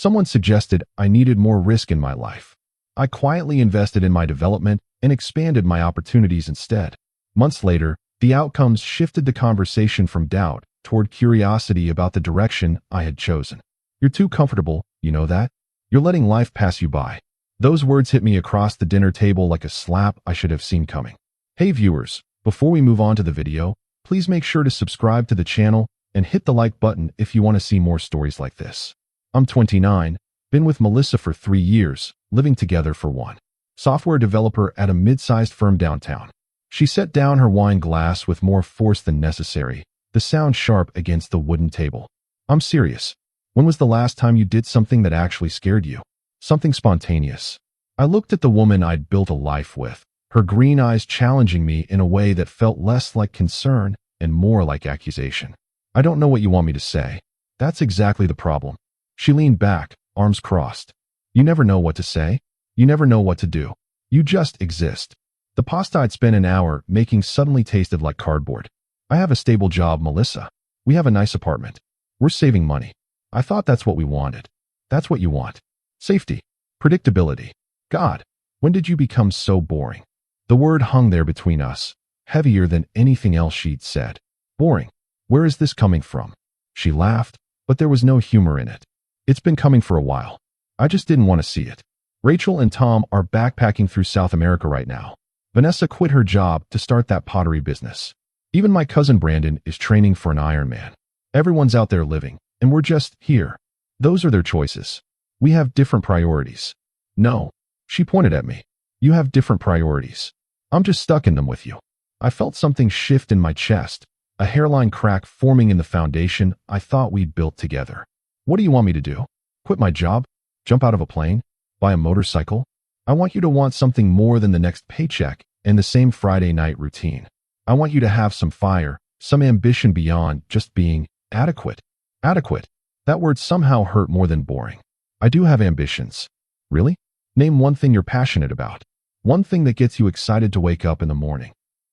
Someone suggested I needed more risk in my life. I quietly invested in my development and expanded my opportunities instead. Months later, the outcomes shifted the conversation from doubt toward curiosity about the direction I had chosen. You're too comfortable, you know that? You're letting life pass you by. Those words hit me across the dinner table like a slap I should have seen coming. Hey viewers, before we move on to the video, please make sure to subscribe to the channel and hit the like button if you want to see more stories like this. I'm 29, been with Melissa for 3 years, living together for 1. Software developer at a mid-sized firm downtown. She set down her wine glass with more force than necessary, the sound sharp against the wooden table. I'm serious. When was the last time you did something that actually scared you? Something spontaneous. I looked at the woman I'd built a life with, her green eyes challenging me in a way that felt less like concern and more like accusation. I don't know what you want me to say. That's exactly the problem. She leaned back, arms crossed. You never know what to say. You never know what to do. You just exist. The pasta I'd spent an hour making suddenly tasted like cardboard. I have a stable job, Melissa. We have a nice apartment. We're saving money. I thought that's what we wanted. That's what you want. Safety. Predictability. God, when did you become so boring? The word hung there between us, heavier than anything else she'd said. Boring. Where is this coming from? She laughed, but there was no humor in it. It's been coming for a while. I just didn't want to see it. Rachel and Tom are backpacking through South America right now. Vanessa quit her job to start that pottery business. Even my cousin Brandon is training for an Ironman. Everyone's out there living, and we're just here. Those are their choices. We have different priorities. No, she pointed at me. You have different priorities. I'm just stuck in them with you. I felt something shift in my chest, a hairline crack forming in the foundation I thought we'd built together. What do you want me to do? Quit my job? Jump out of a plane? Buy a motorcycle? I want you to want something more than the next paycheck and the same Friday night routine. I want you to have some fire, some ambition beyond just being adequate. Adequate. That word somehow hurt more than boring. I do have ambitions. Really? Name one thing you're passionate about. One thing that gets you excited to wake up in the morning.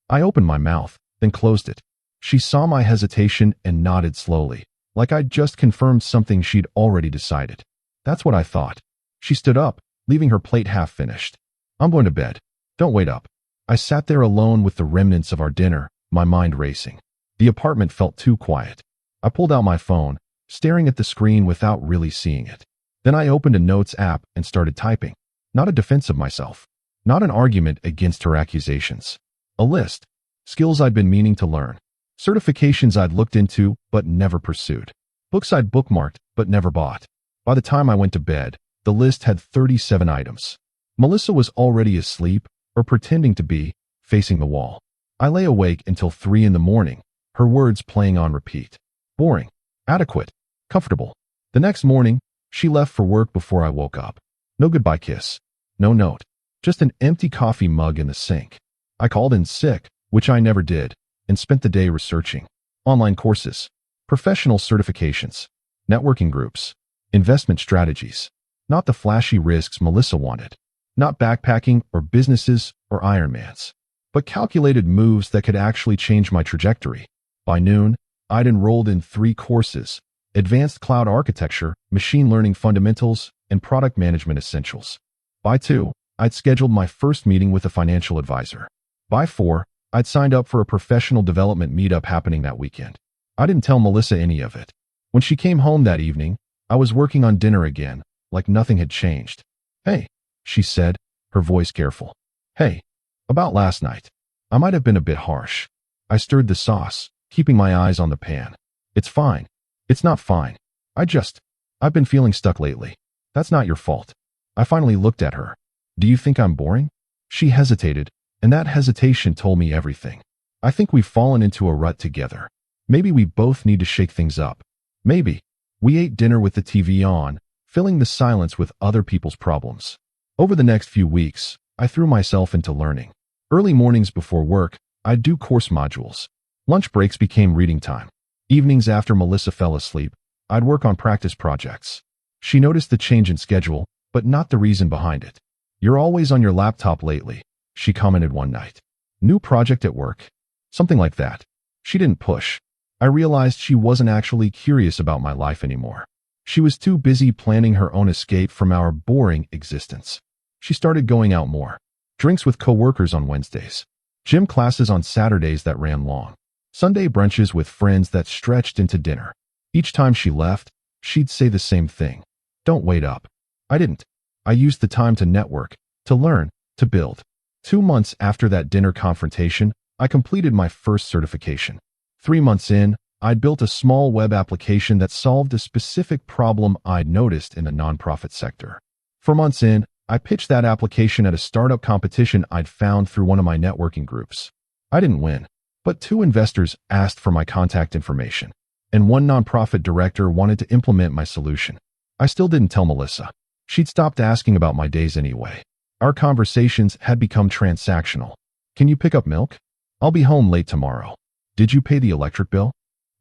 I opened my mouth, then closed it. She saw my hesitation and nodded slowly, like I'd just confirmed something she'd already decided. That's what I thought. She stood up, leaving her plate half finished. I'm going to bed. Don't wait up. I sat there alone with the remnants of our dinner, my mind racing. The apartment felt too quiet. I pulled out my phone, staring at the screen without really seeing it. Then I opened a notes app and started typing. Not a defense of myself. Not an argument against her accusations. A list. Skills I'd been meaning to learn. Certifications I'd looked into but never pursued. Books I'd bookmarked but never bought. By the time I went to bed, the list had 37 items. Melissa was already asleep, or pretending to be, facing the wall. I lay awake until 3 in the morning, her words playing on repeat. Boring. Adequate. Comfortable. The next morning, she left for work before I woke up. No goodbye kiss. No note. Just an empty coffee mug in the sink. I called in sick, which I never did, and spent the day researching. Online courses. Professional certifications. Networking groups. Investment strategies. Not the flashy risks Melissa wanted. Not backpacking or businesses or Ironmans. But calculated moves that could actually change my trajectory. By noon, I'd enrolled in 3 courses: Advanced Cloud Architecture, Machine Learning Fundamentals, and Product Management Essentials. By 2, I'd scheduled my first meeting with a financial advisor. By 4, I'd signed up for a professional development meetup happening that weekend. I didn't tell Melissa any of it. When she came home that evening, I was working on dinner again, like nothing had changed. Hey, she said, her voice careful. Hey, about last night. I might have been a bit harsh. I stirred the sauce, keeping my eyes on the pan. It's fine. It's not fine. I've been feeling stuck lately. That's not your fault. I finally looked at her. Do you think I'm boring? She hesitated, and that hesitation told me everything. I think we've fallen into a rut together. Maybe we both need to shake things up. Maybe. We ate dinner with the TV on, filling the silence with other people's problems. Over the next few weeks, I threw myself into learning. Early mornings before work, I'd do course modules. Lunch breaks became reading time. Evenings after Melissa fell asleep, I'd work on practice projects. She noticed the change in schedule, but not the reason behind it. You're always on your laptop lately, she commented one night. New project at work? Something like that. She didn't push. I realized she wasn't actually curious about my life anymore. She was too busy planning her own escape from our boring existence. She started going out more. Drinks with coworkers on Wednesdays. Gym classes on Saturdays that ran long. Sunday brunches with friends that stretched into dinner. Each time she left, she'd say the same thing. Don't wait up. I didn't. I used the time to network, to learn, to build. 2 months after that dinner confrontation, I completed my first certification. 3 months in, I'd built a small web application that solved a specific problem I'd noticed in the nonprofit sector. 4 months in, I pitched that application at a startup competition I'd found through one of my networking groups. I didn't win, but 2 investors asked for my contact information, and 1 nonprofit director wanted to implement my solution. I still didn't tell Melissa. She'd stopped asking about my days anyway. Our conversations had become transactional. Can you pick up milk? I'll be home late tomorrow. Did you pay the electric bill?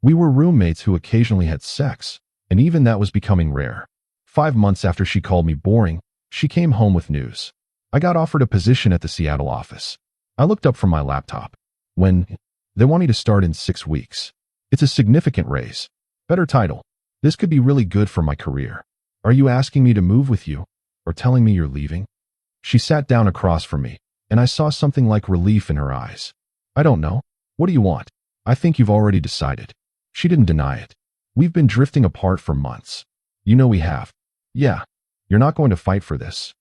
We were roommates who occasionally had sex, and even that was becoming rare. 5 months after she called me boring, she came home with news. I got offered a position at the Seattle office. I looked up from my laptop. They want me to start in 6 weeks. It's a significant raise. Better title. This could be really good for my career. Are you asking me to move with you, or telling me you're leaving? She sat down across from me, and I saw something like relief in her eyes. I don't know. What do you want? I think you've already decided. She didn't deny it. We've been drifting apart for months. You know we have. Yeah. You're not going to fight for this.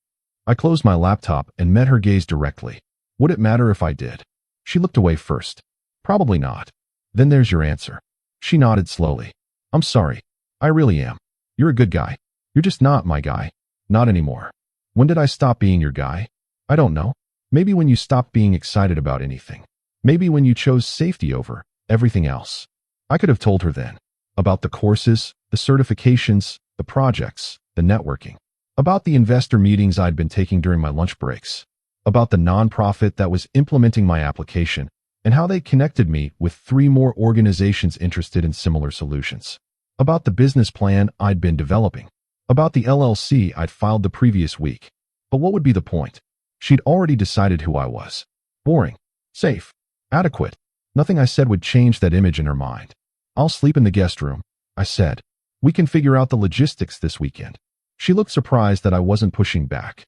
I closed my laptop and met her gaze directly. Would it matter if I did? She looked away first. Probably not. Then there's your answer. She nodded slowly. I'm sorry. I really am. You're a good guy. You're just not my guy. Not anymore. When did I stop being your guy? I don't know. Maybe when you stopped being excited about anything. Maybe when you chose safety over everything else. I could have told her then. About the courses, the certifications, the projects, the networking. About the investor meetings I'd been taking during my lunch breaks. About the nonprofit that was implementing my application, and how they connected me with 3 more organizations interested in similar solutions. About the business plan I'd been developing. About the LLC I'd filed the previous week. But what would be the point? She'd already decided who I was. Boring. Safe. Adequate. Nothing I said would change that image in her mind. I'll sleep in the guest room, I said. We can figure out the logistics this weekend. She looked surprised that I wasn't pushing back.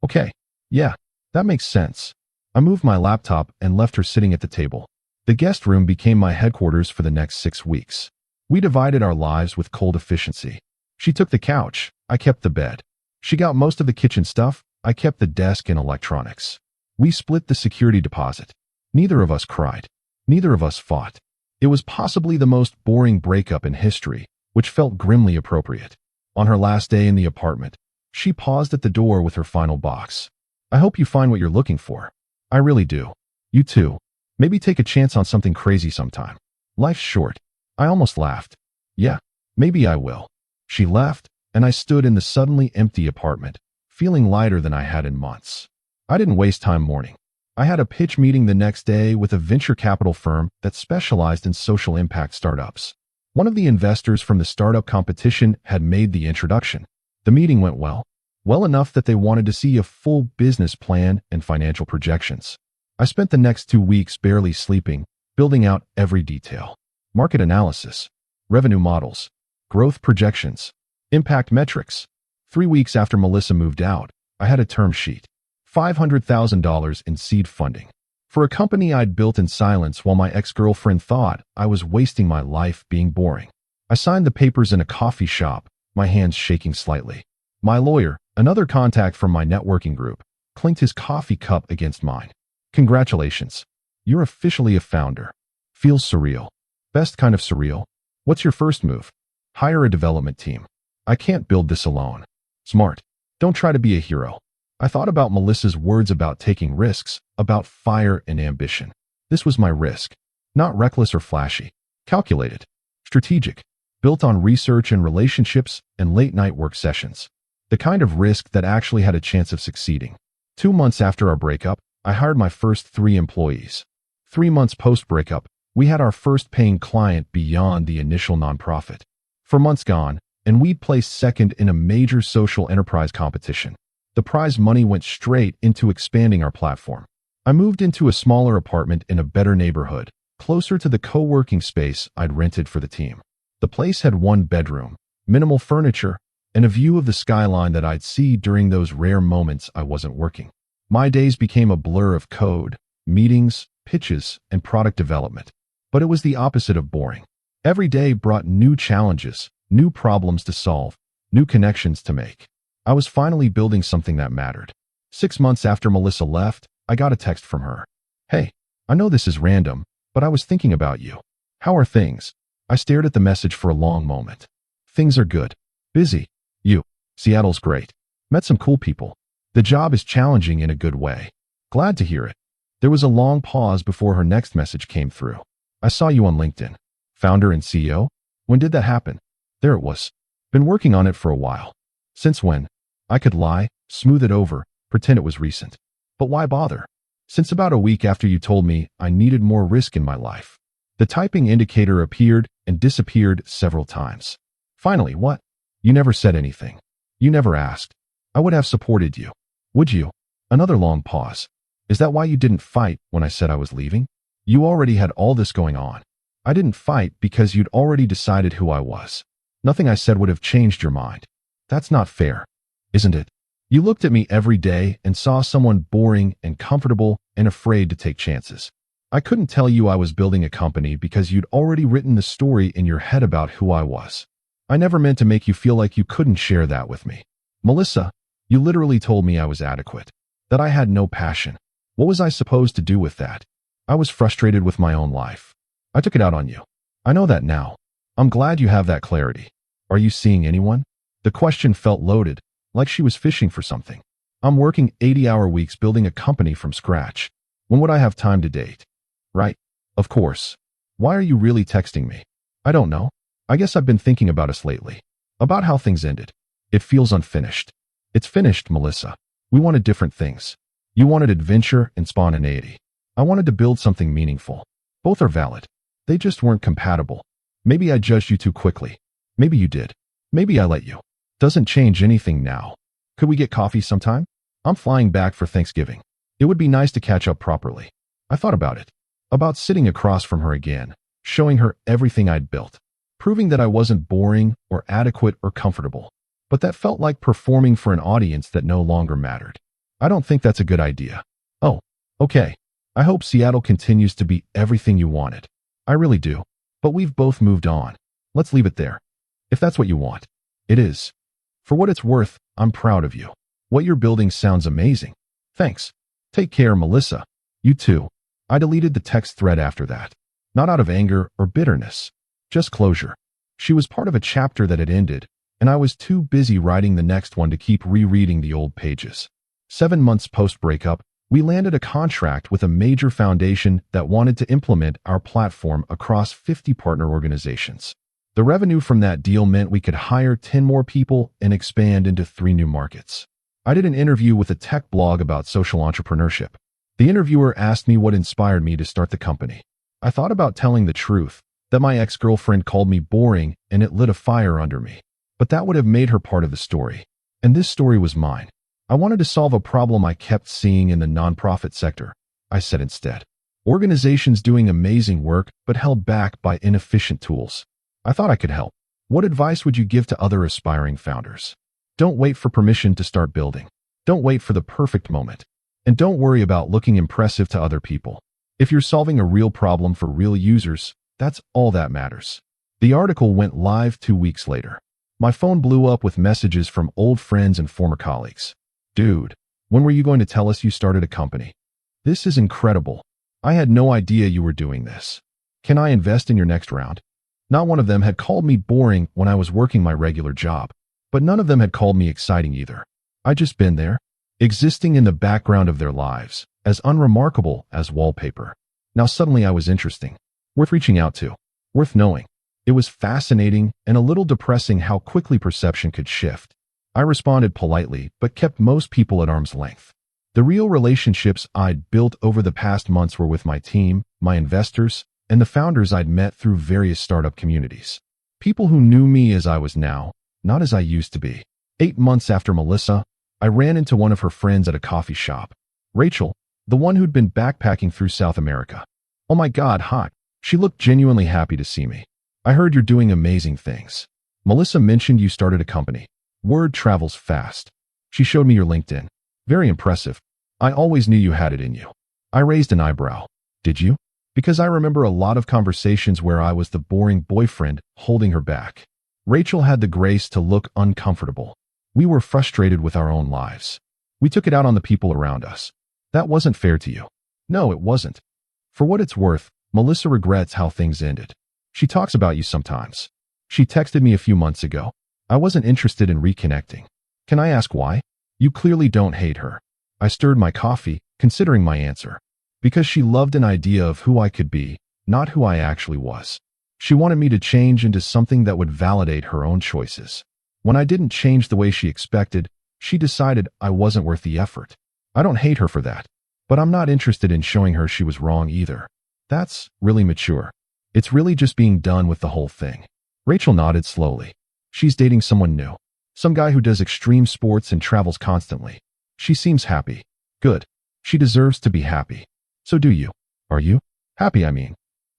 Okay. Yeah, that makes sense. I moved my laptop and left her sitting at the table. The guest room became my headquarters for the next 6 weeks. We divided our lives with cold efficiency. She took the couch, I kept the bed. She got most of the kitchen stuff, I kept the desk and electronics. We split the security deposit. Neither of us cried. Neither of us fought. It was possibly the most boring breakup in history, which felt grimly appropriate. On her last day in the apartment, she paused at the door with her final box. I hope you find what you're looking for. I really do. You too. Maybe take a chance on something crazy sometime. Life's short. I almost laughed. Yeah, maybe I will. She left, and I stood in the suddenly empty apartment, feeling lighter than I had in months. I didn't waste time mourning. I had a pitch meeting the next day with a venture capital firm that specialized in social impact startups. One of the investors from the startup competition had made the introduction. The meeting went well. Well enough that they wanted to see a full business plan and financial projections. I spent the next 2 weeks barely sleeping, building out every detail. Market analysis, revenue models, growth projections, impact metrics. 3 weeks after Melissa moved out, I had a term sheet. $500,000 in seed funding. For a company I'd built in silence while my ex-girlfriend thought I was wasting my life being boring. I signed the papers in a coffee shop, my hands shaking slightly. My lawyer, another contact from my networking group, clinked his coffee cup against mine. Congratulations. You're officially a founder. Feels surreal. Best kind of surreal. What's your first move? Hire a development team. I can't build this alone. Smart. Don't try to be a hero. I thought about Melissa's words about taking risks, about fire and ambition. This was my risk. Not reckless or flashy. Calculated. Strategic. Built on research and relationships and late-night work sessions. The kind of risk that actually had a chance of succeeding. 2 months after our breakup, I hired my first 3 employees. 3 months post-breakup, we had our first paying client beyond the initial nonprofit. 4 months gone, and we'd placed second in a major social enterprise competition. The prize money went straight into expanding our platform. I moved into a smaller apartment in a better neighborhood, closer to the co-working space I'd rented for the team. The place had 1 bedroom, minimal furniture, and a view of the skyline that I'd see during those rare moments I wasn't working. My days became a blur of code, meetings, pitches, and product development. But it was the opposite of boring. Every day brought new challenges, new problems to solve, new connections to make. I was finally building something that mattered. 6 months after Melissa left, I got a text from her. "Hey, I know this is random, but I was thinking about you. How are things?" I stared at the message for a long moment. "Things are good. Busy. You. Seattle's great. Met some cool people. The job is challenging in a good way. Glad to hear it." There was a long pause before her next message came through. "I saw you on LinkedIn. Founder and CEO? When did that happen?" There it was. "Been working on it for a while." "Since when?" I could lie, smooth it over, pretend it was recent. But why bother? "Since about a week after you told me I needed more risk in my life." The typing indicator appeared and disappeared several times. Finally, "What? You never said anything. You never asked. I would have supported you. Would you?" Another long pause. "Is that why you didn't fight when I said I was leaving? You already had all this going on." "I didn't fight because you'd already decided who I was. Nothing I said would have changed your mind." "That's not fair, isn't it? You looked at me every day and saw someone boring and comfortable and afraid to take chances. I couldn't tell you I was building a company because you'd already written the story in your head about who I was. I never meant to make you feel like you couldn't share that with me. Melissa, you literally told me I was adequate, that I had no passion. What was I supposed to do with that?" I was frustrated with my own life. I took it out on you. I know that now. I'm glad you have that clarity. Are you seeing anyone? The question felt loaded, like she was fishing for something. I'm working 80-hour weeks building a company from scratch. When would I have time to date? Right. Of course. Why are you really texting me? I don't know. I guess I've been thinking about us lately. About how things ended. It feels unfinished. It's finished, Melissa. We wanted different things. You wanted adventure and spontaneity. I wanted to build something meaningful. Both are valid. They just weren't compatible. Maybe I judged you too quickly. Maybe you did. Maybe I let you. Doesn't change anything now. Could we get coffee sometime? I'm flying back for Thanksgiving. It would be nice to catch up properly. I thought about it. About sitting across from her again, showing her everything I'd built, proving that I wasn't boring or adequate or comfortable, but that felt like performing for an audience that no longer mattered. I don't think that's a good idea. Oh, okay. I hope Seattle continues to be everything you wanted. I really do. But we've both moved on. Let's leave it there. If that's what you want. It is. For what it's worth, I'm proud of you. What you're building sounds amazing. Thanks. Take care, Melissa. You too. I deleted the text thread after that. Not out of anger or bitterness. Just closure. She was part of a chapter that had ended, and I was too busy writing the next one to keep rereading the old pages. 7 months post-breakup, we landed a contract with a major foundation that wanted to implement our platform across 50 partner organizations. The revenue from that deal meant we could hire 10 more people and expand into 3 new markets. I did an interview with a tech blog about social entrepreneurship. The interviewer asked me what inspired me to start the company. I thought about telling the truth, that my ex-girlfriend called me boring and it lit a fire under me. But that would have made her part of the story. And this story was mine. I wanted to solve a problem I kept seeing in the nonprofit sector. I said instead. Organizations doing amazing work but held back by inefficient tools. I thought I could help. What advice would you give to other aspiring founders? Don't wait for permission to start building. Don't wait for the perfect moment. And don't worry about looking impressive to other people. If you're solving a real problem for real users, that's all that matters. The article went live 2 weeks later. My phone blew up with messages from old friends and former colleagues. Dude, when were you going to tell us you started a company? This is incredible. I had no idea you were doing this. Can I invest in your next round? Not one of them had called me boring when I was working my regular job, but none of them had called me exciting either. I'd just been there, existing in the background of their lives, as unremarkable as wallpaper. Now suddenly I was interesting, worth reaching out to, worth knowing. It was fascinating and a little depressing how quickly perception could shift. I responded politely, but kept most people at arm's length. The real relationships I'd built over the past months were with my team, my investors, and the founders I'd met through various startup communities. People who knew me as I was now, not as I used to be. 8 months after Melissa, I ran into one of her friends at a coffee shop. Rachel, the one who'd been backpacking through South America. Oh my God, hi. She looked genuinely happy to see me. I heard you're doing amazing things. Melissa mentioned you started a company. Word travels fast. She showed me your LinkedIn. Very impressive. I always knew you had it in you. I raised an eyebrow. Did you? Because I remember a lot of conversations where I was the boring boyfriend holding her back. Rachel had the grace to look uncomfortable. We were frustrated with our own lives. We took it out on the people around us. That wasn't fair to you. No, it wasn't. For what it's worth, Melissa regrets how things ended. She talks about you sometimes. She texted me a few months ago. I wasn't interested in reconnecting. Can I ask why? You clearly don't hate her. I stirred my coffee, considering my answer. Because she loved an idea of who I could be, not who I actually was. She wanted me to change into something that would validate her own choices. When I didn't change the way she expected, she decided I wasn't worth the effort. I don't hate her for that, but I'm not interested in showing her she was wrong either. That's really mature. It's really just being done with the whole thing. Rachel nodded slowly. She's dating someone new. Some guy who does extreme sports and travels constantly. She seems happy. Good. She deserves to be happy. So do you. Are you? Happy, I mean.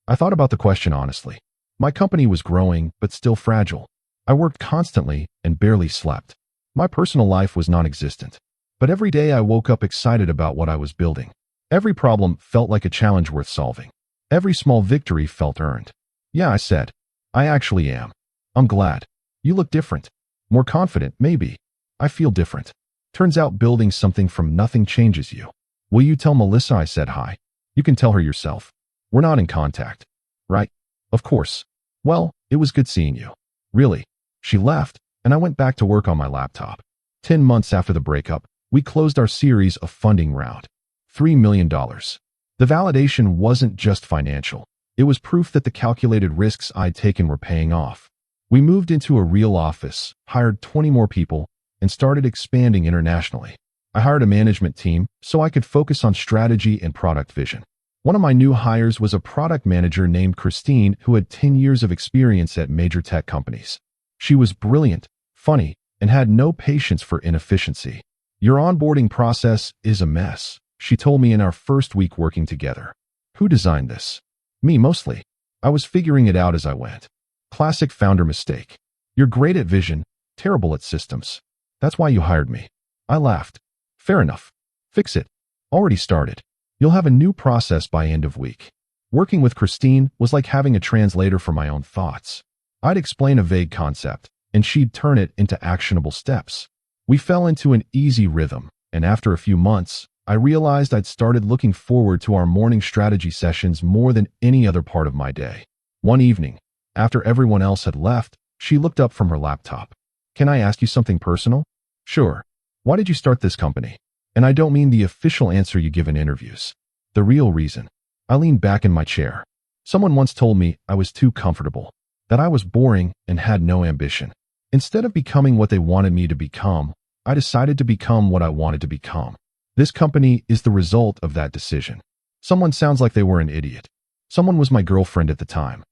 I thought about the question honestly. My company was growing, but still fragile. I worked constantly and barely slept. My personal life was non-existent. But every day I woke up excited about what I was building. Every problem felt like a challenge worth solving. Every small victory felt earned. Yeah, I said. I actually am. I'm glad. You look different. More confident, maybe. I feel different. Turns out building something from nothing changes you. Will you tell Melissa I said hi? You can tell her yourself. We're not in contact. Right? Of course. Well, it was good seeing you. Really. She left, and I went back to work on my laptop. 10 months after the breakup, we closed our series of funding round. $3 million. The validation wasn't just financial. It was proof that the calculated risks I'd taken were paying off. We moved into a real office, hired 20 more people, and started expanding internationally. I hired a management team so I could focus on strategy and product vision. One of my new hires was a product manager named Christine who had 10 years of experience at major tech companies. She was brilliant, funny, and had no patience for inefficiency. Your onboarding process is a mess, she told me in our first week working together. Who designed this? Me mostly. I was figuring it out as I went. Classic founder mistake. You're great at vision, terrible at systems. That's why you hired me. I laughed. Fair enough. Fix it. Already started. You'll have a new process by end of week. Working with Christine was like having a translator for my own thoughts. I'd explain a vague concept, and she'd turn it into actionable steps. We fell into an easy rhythm, and after a few months, I realized I'd started looking forward to our morning strategy sessions more than any other part of my day. One evening, after everyone else had left, she looked up from her laptop. Can I ask you something personal? Sure. Why did you start this company? And I don't mean the official answer you give in interviews. The real reason. I leaned back in my chair. Someone once told me I was too comfortable, that I was boring and had no ambition. Instead of becoming what they wanted me to become, I decided to become what I wanted to become. This company is the result of that decision. Someone sounds like they were an idiot. Someone was my girlfriend at the time.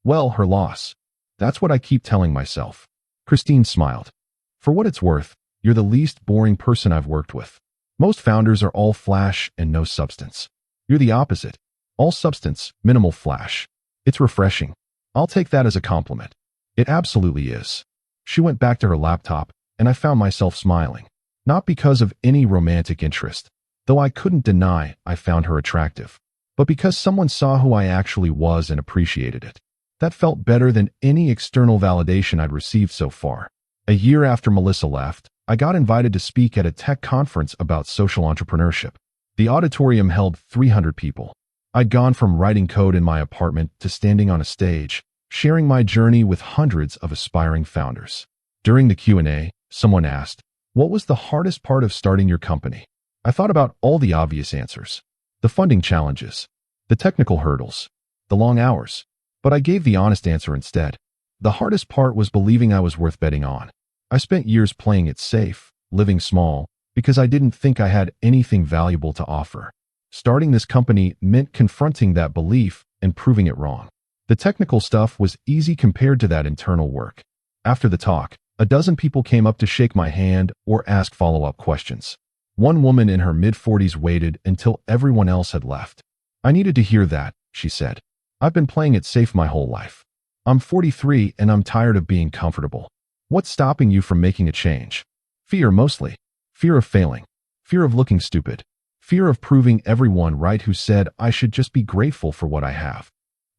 Well, her loss. That's what I keep telling myself. Christine smiled. For what it's worth, you're the least boring person I've worked with. Most founders are all flash and no substance. You're the opposite. All substance, minimal flash. It's refreshing. I'll take that as a compliment. It absolutely is. She went back to her laptop, and I found myself smiling. Not because of any romantic interest, though I couldn't deny I found her attractive, but because someone saw who I actually was and appreciated it. That felt better than any external validation I'd received so far. A year after Melissa left, I got invited to speak at a tech conference about social entrepreneurship. The auditorium held 300 people. I'd gone from writing code in my apartment to standing on a stage, sharing my journey with hundreds of aspiring founders. During the Q&A, someone asked, "What was the hardest part of starting your company?" I thought about all the obvious answers. The funding challenges, the technical hurdles, the long hours. But I gave the honest answer instead. The hardest part was believing I was worth betting on. I spent years playing it safe, living small, because I didn't think I had anything valuable to offer. Starting this company meant confronting that belief and proving it wrong. The technical stuff was easy compared to that internal work. After the talk, a dozen people came up to shake my hand or ask follow-up questions. One woman in her mid-40s waited until everyone else had left. I needed to hear that, she said. I've been playing it safe my whole life. I'm 43 and I'm tired of being comfortable. What's stopping you from making a change? Fear mostly. Fear of failing. Fear of looking stupid. Fear of proving everyone right who said I should just be grateful for what I have.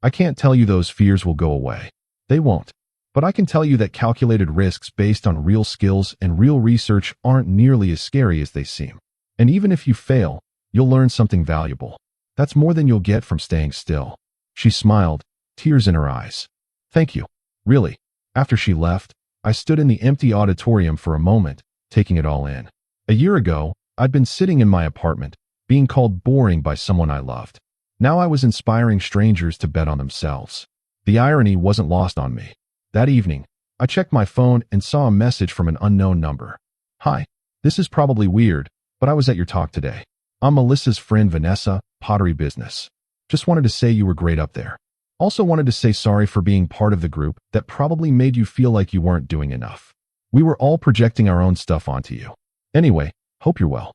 I can't tell you those fears will go away. They won't. But I can tell you that calculated risks based on real skills and real research aren't nearly as scary as they seem. And even if you fail, you'll learn something valuable. That's more than you'll get from staying still. She smiled, tears in her eyes. Thank you. Really. After she left, I stood in the empty auditorium for a moment, taking it all in. A year ago, I'd been sitting in my apartment, being called boring by someone I loved. Now I was inspiring strangers to bet on themselves. The irony wasn't lost on me. That evening, I checked my phone and saw a message from an unknown number. Hi, this is probably weird, but I was at your talk today. I'm Melissa's friend Vanessa, pottery business. Just wanted to say you were great up there. Also wanted to say sorry for being part of the group that probably made you feel like you weren't doing enough. We were all projecting our own stuff onto you. Anyway, hope you're well.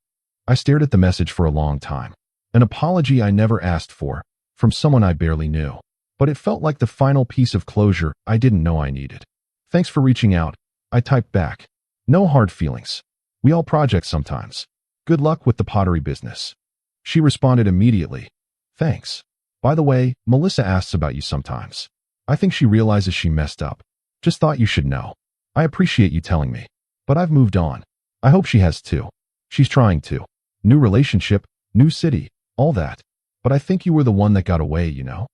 I stared at the message for a long time. An apology I never asked for, from someone I barely knew. But it felt like the final piece of closure I didn't know I needed. Thanks for reaching out, I typed back. No hard feelings. We all project sometimes. Good luck with the pottery business. She responded immediately. Thanks. By the way, Melissa asks about you sometimes. I think she realizes she messed up. Just thought you should know. I appreciate you telling me. But I've moved on. I hope she has too. She's trying to. New relationship, new city, all that. But I think you were the one that got away, you know?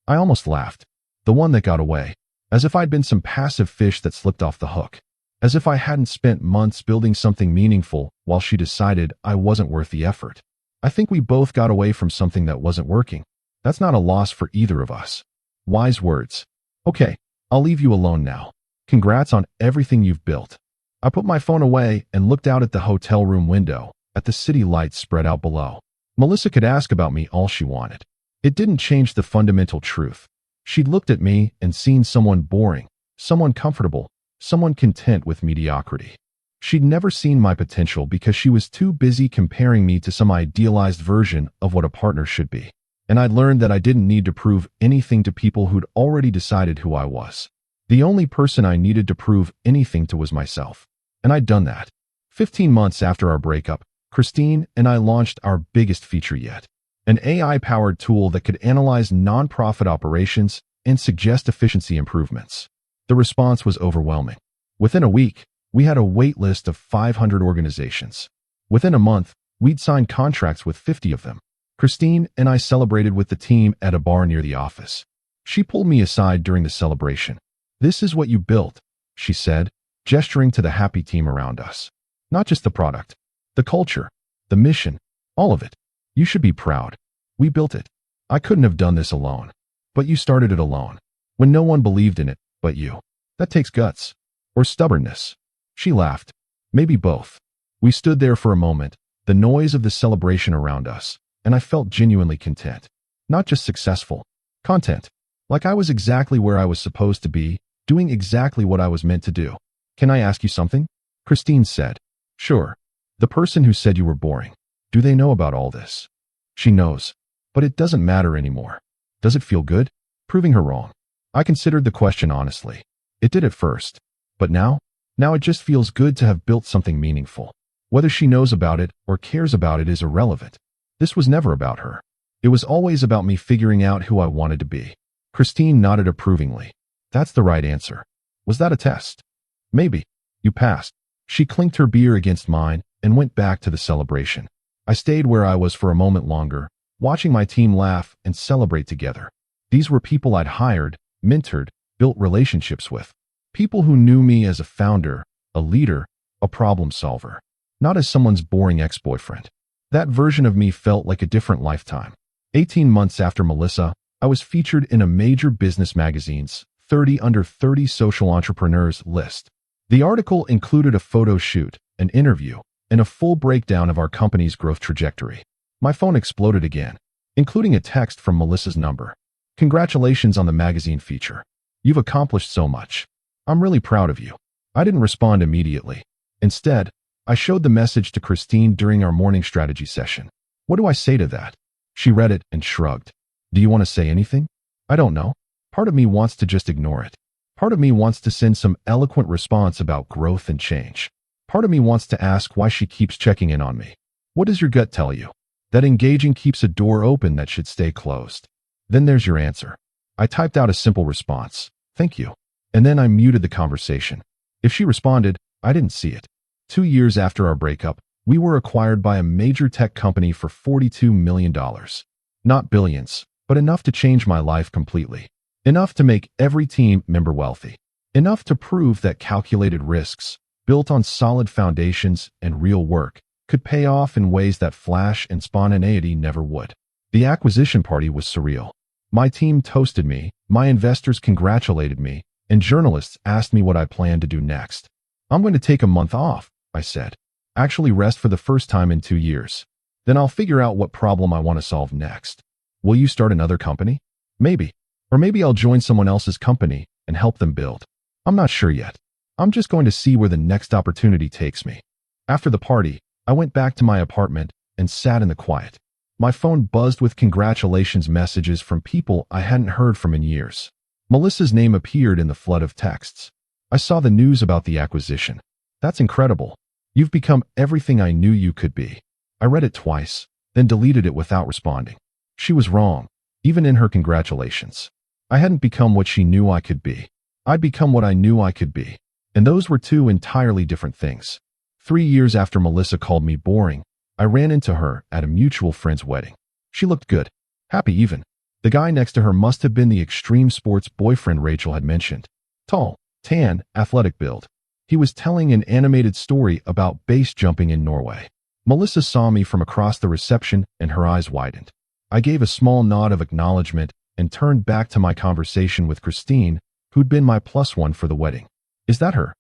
I almost laughed. The one that got away. As if I'd been some passive fish that slipped off the hook. As if I hadn't spent months building something meaningful while she decided I wasn't worth the effort. I think we both got away from something that wasn't working. That's not a loss for either of us. Wise words. Okay, I'll leave you alone now. Congrats on everything you've built. I put my phone away and looked out at the hotel room window, at the city lights spread out below. Melissa could ask about me all she wanted. It didn't change the fundamental truth. She'd looked at me and seen someone boring, someone comfortable, someone content with mediocrity. She'd never seen my potential because she was too busy comparing me to some idealized version of what a partner should be. And I'd learned that I didn't need to prove anything to people who'd already decided who I was. The only person I needed to prove anything to was myself. And I'd done that. 15 months after our breakup, Christine and I launched our biggest feature yet. An AI-powered tool that could analyze nonprofit operations and suggest efficiency improvements. The response was overwhelming. Within a week, we had a wait list of 500 organizations. Within a month, we'd signed contracts with 50 of them. Christine and I celebrated with the team at a bar near the office. She pulled me aside during the celebration. This is what you built, she said, gesturing to the happy team around us. Not just the product, the culture, the mission, all of it. You should be proud. We built it. I couldn't have done this alone. But you started it alone. When no one believed in it, but you. That takes guts. Or stubbornness. She laughed. Maybe both. We stood there for a moment, the noise of the celebration around us, and I felt genuinely content. Not just successful. Content. Like I was exactly where I was supposed to be, doing exactly what I was meant to do. Can I ask you something? Christine said. Sure. The person who said you were boring. Do they know about all this? She knows. But it doesn't matter anymore. Does it feel good? Proving her wrong. I considered the question honestly. It did at first. But now it just feels good to have built something meaningful. Whether she knows about it or cares about it is irrelevant. This was never about her. It was always about me figuring out who I wanted to be. Christine nodded approvingly. That's the right answer. Was that a test? Maybe. You passed. She clinked her beer against mine and went back to the celebration. I stayed where I was for a moment longer, watching my team laugh and celebrate together. These were people I'd hired, mentored, built relationships with. People who knew me as a founder, a leader, a problem solver, not as someone's boring ex-boyfriend. That version of me felt like a different lifetime. 18 months after Melissa, I was featured in a major business magazine's 30 Under 30 Social Entrepreneurs list. The article included a photo shoot, an interview, and a full breakdown of our company's growth trajectory. My phone exploded again, including a text from Melissa's number. Congratulations on the magazine feature. You've accomplished so much. I'm really proud of you. I didn't respond immediately. Instead, I showed the message to Christine during our morning strategy session. What do I say to that? She read it and shrugged. Do you want to say anything? I don't know. Part of me wants to just ignore it. Part of me wants to send some eloquent response about growth and change. Part of me wants to ask why she keeps checking in on me. What does your gut tell you? That engaging keeps a door open that should stay closed. Then there's your answer. I typed out a simple response. Thank you. And then I muted the conversation. If she responded, I didn't see it. 2 years after our breakup, we were acquired by a major tech company for $42 million. Not billions, but enough to change my life completely. Enough to make every team member wealthy. Enough to prove that calculated risks, built on solid foundations and real work, could pay off in ways that flash and spontaneity never would. The acquisition party was surreal. My team toasted me, my investors congratulated me, and journalists asked me what I planned to do next. I'm going to take a month off, I said. Actually rest for the first time in 2 years. Then I'll figure out what problem I want to solve next. Will you start another company? Maybe. Or maybe I'll join someone else's company and help them build. I'm not sure yet. I'm just going to see where the next opportunity takes me. After the party, I went back to my apartment and sat in the quiet. My phone buzzed with congratulations messages from people I hadn't heard from in years. Melissa's name appeared in the flood of texts. I saw the news about the acquisition. That's incredible. You've become everything I knew you could be. I read it twice, then deleted it without responding. She was wrong, even in her congratulations. I hadn't become what she knew I could be. I'd become what I knew I could be. And those were two entirely different things. 3 years after Melissa called me boring, I ran into her at a mutual friend's wedding. She looked good, happy even. The guy next to her must have been the extreme sports boyfriend Rachel had mentioned. Tall, tan, athletic build. He was telling an animated story about base jumping in Norway. Melissa saw me from across the reception and her eyes widened. I gave a small nod of acknowledgement and turned back to my conversation with Christine, who'd been my +1 for the wedding. Is that her?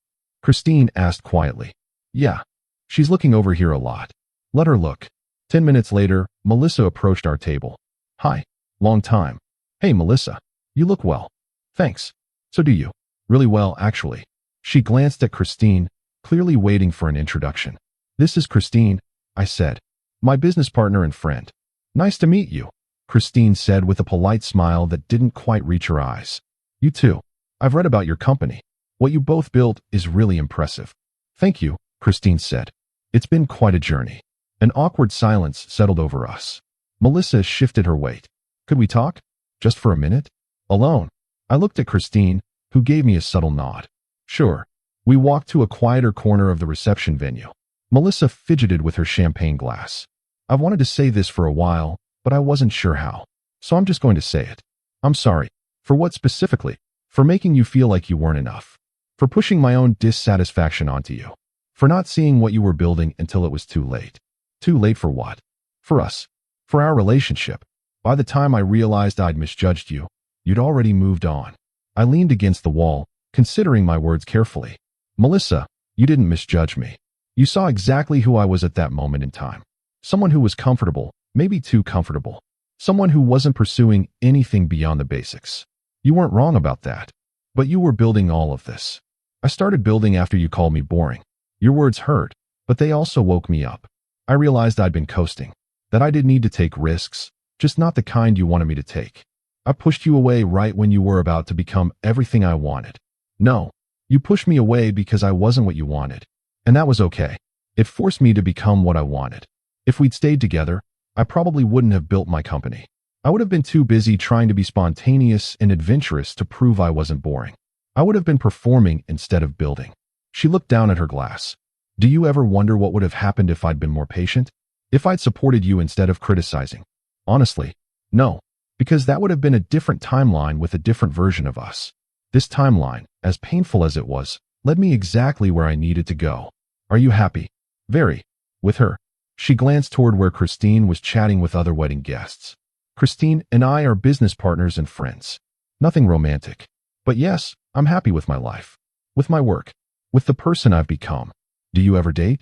Christine asked quietly. Yeah. She's looking over here a lot. Let her look. 10 minutes later, Melissa approached our table. Hi. Long time. Hey, Melissa. You look well. Thanks. So do you. Really well, actually. She glanced at Christine, clearly waiting for an introduction. This is Christine, I said. My business partner and friend. Nice to meet you, Christine said with a polite smile that didn't quite reach her eyes. You too. I've read about your company. What you both built is really impressive. Thank you, Christine said. It's been quite a journey. An awkward silence settled over us. Melissa shifted her weight. Could we talk? Just for a minute? Alone? I looked at Christine, who gave me a subtle nod. Sure. We walked to a quieter corner of the reception venue. Melissa fidgeted with her champagne glass. I've wanted to say this for a while, but I wasn't sure how. So I'm just going to say it. I'm sorry. For what specifically? For making you feel like you weren't enough. For pushing my own dissatisfaction onto you. For not seeing what you were building until it was too late. Too late for what? For us. For our relationship. By the time I realized I'd misjudged you, you'd already moved on. I leaned against the wall, considering my words carefully. Melissa, you didn't misjudge me. You saw exactly who I was at that moment in time. Someone who was comfortable, maybe too comfortable. Someone who wasn't pursuing anything beyond the basics. You weren't wrong about that. But you were building all of this. I started building after you called me boring. Your words hurt, but they also woke me up. I realized I'd been coasting. That I didn't need to take risks, just not the kind you wanted me to take. I pushed you away right when you were about to become everything I wanted. No, you pushed me away because I wasn't what you wanted. And that was okay. It forced me to become what I wanted. If we'd stayed together, I probably wouldn't have built my company. I would have been too busy trying to be spontaneous and adventurous to prove I wasn't boring. I would have been performing instead of building. She looked down at her glass. Do you ever wonder what would have happened if I'd been more patient? If I'd supported you instead of criticizing? Honestly, no, because that would have been a different timeline with a different version of us. This timeline, as painful as it was, led me exactly where I needed to go. Are you happy? Very. With her. She glanced toward where Christine was chatting with other wedding guests. Christine and I are business partners and friends. Nothing romantic. But yes, I'm happy with my life. With my work. With the person I've become. Do you ever date?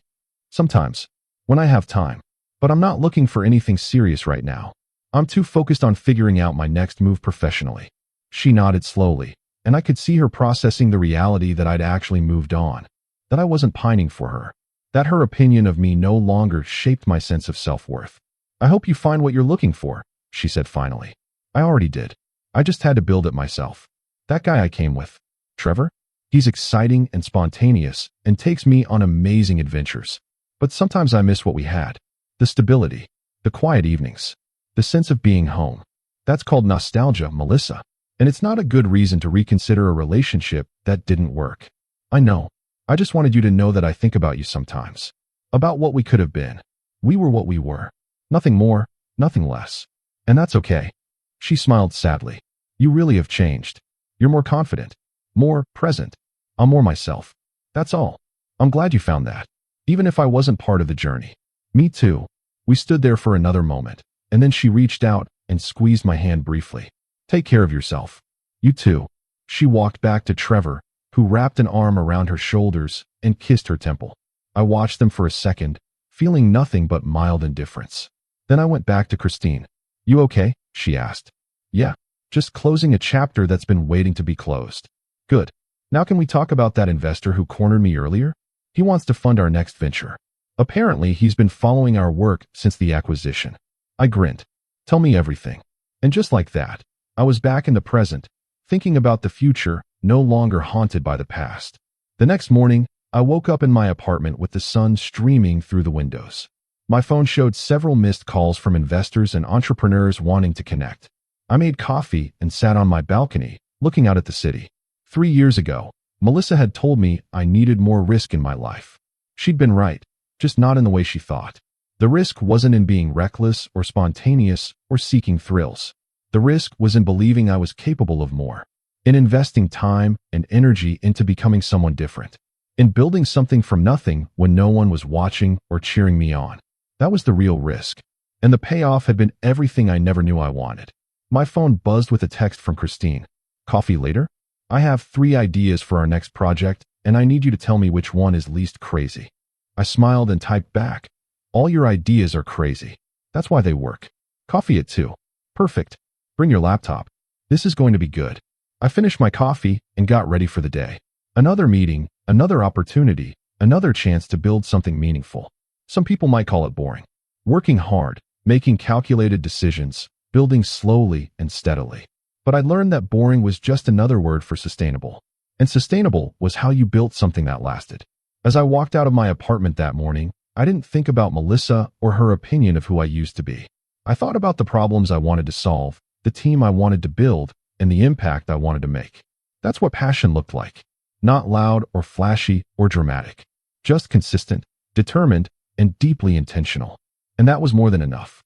Sometimes. When I have time. But I'm not looking for anything serious right now. I'm too focused on figuring out my next move professionally. She nodded slowly, and I could see her processing the reality that I'd actually moved on. That I wasn't pining for her. That her opinion of me no longer shaped my sense of self-worth. I hope you find what you're looking for, she said finally. I already did. I just had to build it myself. That guy I came with, Trevor, he's exciting and spontaneous and takes me on amazing adventures. But sometimes I miss what we had. The stability, the quiet evenings, the sense of being home. That's called nostalgia, Melissa. And it's not a good reason to reconsider a relationship that didn't work. I know. I just wanted you to know that I think about you sometimes. About what we could have been. We were what we were. Nothing more, nothing less. And that's okay. She smiled sadly. You really have changed. You're more confident, more present. I'm more myself. That's all. I'm glad you found that. Even if I wasn't part of the journey. Me too. We stood there for another moment, and then she reached out and squeezed my hand briefly. Take care of yourself. You too. She walked back to Trevor, who wrapped an arm around her shoulders and kissed her temple. I watched them for a second, feeling nothing but mild indifference. Then I went back to Christine. You okay? She asked. Yeah, just closing a chapter that's been waiting to be closed. Good. Now can we talk about that investor who cornered me earlier? He wants to fund our next venture. Apparently, he's been following our work since the acquisition. I grinned. Tell me everything. And just like that, I was back in the present, thinking about the future, no longer haunted by the past. The next morning, I woke up in my apartment with the sun streaming through the windows. My phone showed several missed calls from investors and entrepreneurs wanting to connect. I made coffee and sat on my balcony, looking out at the city. 3 years ago, Melissa had told me I needed more risk in my life. She'd been right, just not in the way she thought. The risk wasn't in being reckless or spontaneous or seeking thrills. The risk was in believing I was capable of more, in investing time and energy into becoming someone different, in building something from nothing when no one was watching or cheering me on. That was the real risk. And the payoff had been everything I never knew I wanted. My phone buzzed with a text from Christine. Coffee later? I have 3 ideas for our next project, and I need you to tell me which one is least crazy. I smiled and typed back. All your ideas are crazy. That's why they work. Coffee at 2. Perfect. Bring your laptop. This is going to be good. I finished my coffee and got ready for the day. Another meeting, another opportunity, another chance to build something meaningful. Some people might call it boring. Working hard, making calculated decisions, building slowly and steadily. But I learned that boring was just another word for sustainable. And sustainable was how you built something that lasted. As I walked out of my apartment that morning, I didn't think about Melissa or her opinion of who I used to be. I thought about the problems I wanted to solve, the team I wanted to build, and the impact I wanted to make. That's what passion looked like. Not loud or flashy or dramatic. Just consistent, determined, and deeply intentional. And that was more than enough.